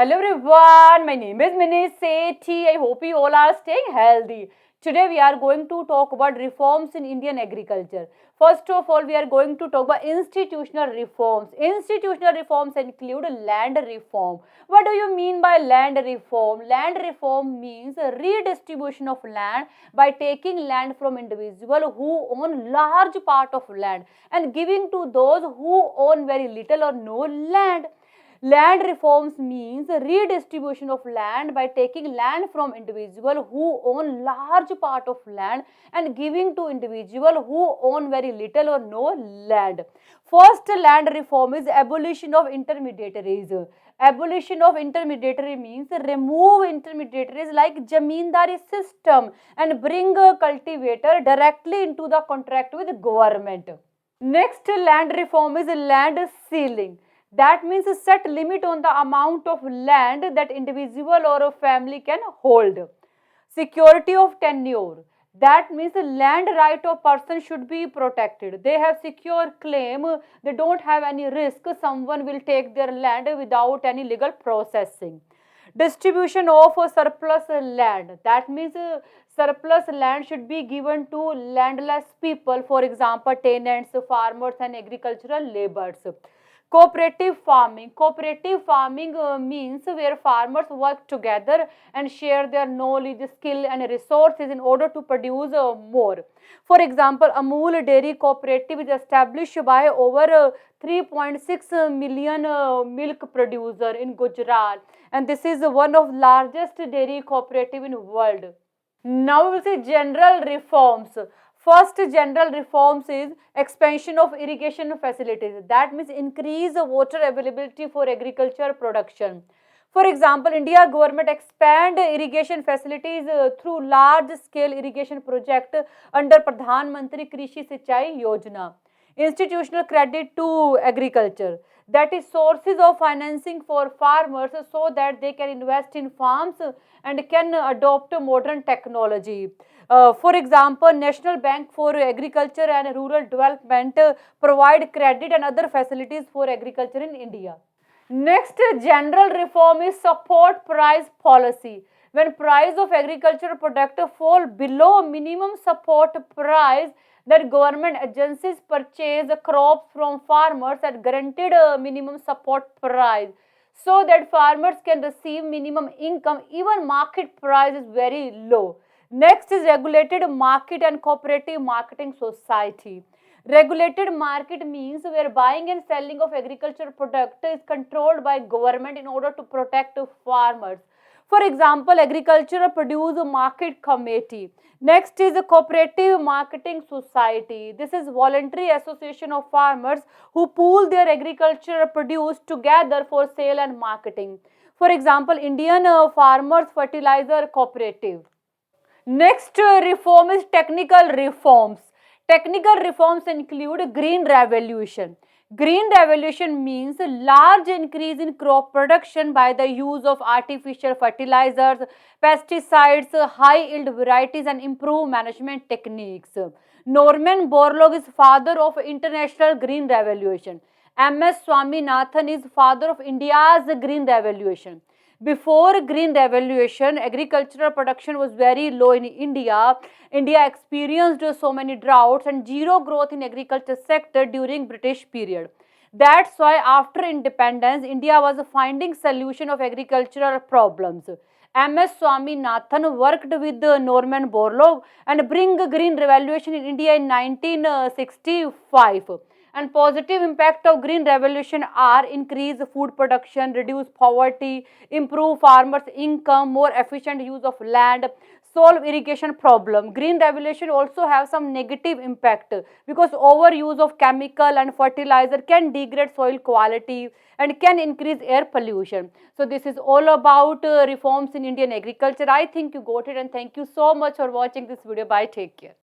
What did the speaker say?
Hello everyone, my name is Mini Sethi. I hope you all are staying healthy. Today we are going to talk about reforms in Indian agriculture. First of all, we are going to talk about institutional reforms. Institutional reforms include land reform. What do you mean by land reform? Land reform means a redistribution of land by taking land from individuals who own large part of land and giving to those who own very little or no land. Land reforms means redistribution of land by taking land from individual who own large part of land and giving to individual who own very little or no land. First land reform is abolition of intermediaries. Abolition of intermediary means remove intermediaries like zamindari system and bring a cultivator directly into the contract with government. Next land reform is land ceiling. That means set limit on the amount of land that individual or a family can hold. Security of tenure. That means the land right of person should be protected. They have secure claim. They don't have any risk. Someone will take their land without any legal processing. Distribution of surplus land. That means surplus land should be given to landless people. For example, tenants, farmers and agricultural laborers. Cooperative farming. Cooperative farming means where farmers work together and share their knowledge, skill and resources in order to produce more. For example, Amul Dairy Cooperative is established by over 3.6 million milk producer in Gujarat, and this is one of largest dairy cooperative in world. Now we will see general reforms. First general reforms is expansion of irrigation facilities. That means increase the water availability for agriculture production. For example, India government expand irrigation facilities through large scale irrigation project under Pradhan Mantri Krishi Sinchai Yojana. Institutional credit to agriculture, that is sources of financing for farmers so that they can invest in farms and can adopt modern technology. For example, National Bank for Agriculture and Rural Development provide credit and other facilities for agriculture in India. Next general reform is support price policy. When price of agricultural product fall below minimum support price, that government agencies purchase crops from farmers at guaranteed minimum support price so that farmers can receive minimum income even market price is very low. Next is regulated market and cooperative marketing society. Regulated market means where buying and selling of agricultural product is controlled by government in order to protect farmers. For example, agricultural produce market committee. Next is a cooperative marketing society. This is voluntary association of farmers who pool their agricultural produce together for sale and marketing. For example, Indian Farmers Fertilizer Cooperative. Next reform is technical reforms. Technical reforms include green revolution. Green revolution means a large increase in crop production by the use of artificial fertilizers, pesticides, high yield varieties and improved management techniques. Norman Borlaug is father of international green revolution. M.S. Swaminathan is father of India's green revolution. Before green revolution, agricultural production was very low in India. India experienced so many droughts and zero growth in agriculture sector during British period. That's why after independence, India was finding solution of agricultural problems. M.S. Swaminathan worked with Norman Borlaug and bring green revolution in India in 1965. And positive impact of green revolution are increase food production, reduce poverty, improve farmers income, more efficient use of land, solve irrigation problem. Green revolution also have some negative impact because overuse of chemical and fertilizer can degrade soil quality and can increase air pollution. So this is all about reforms in Indian agriculture. I think you got it, and thank you so much for watching this video. Bye, take care.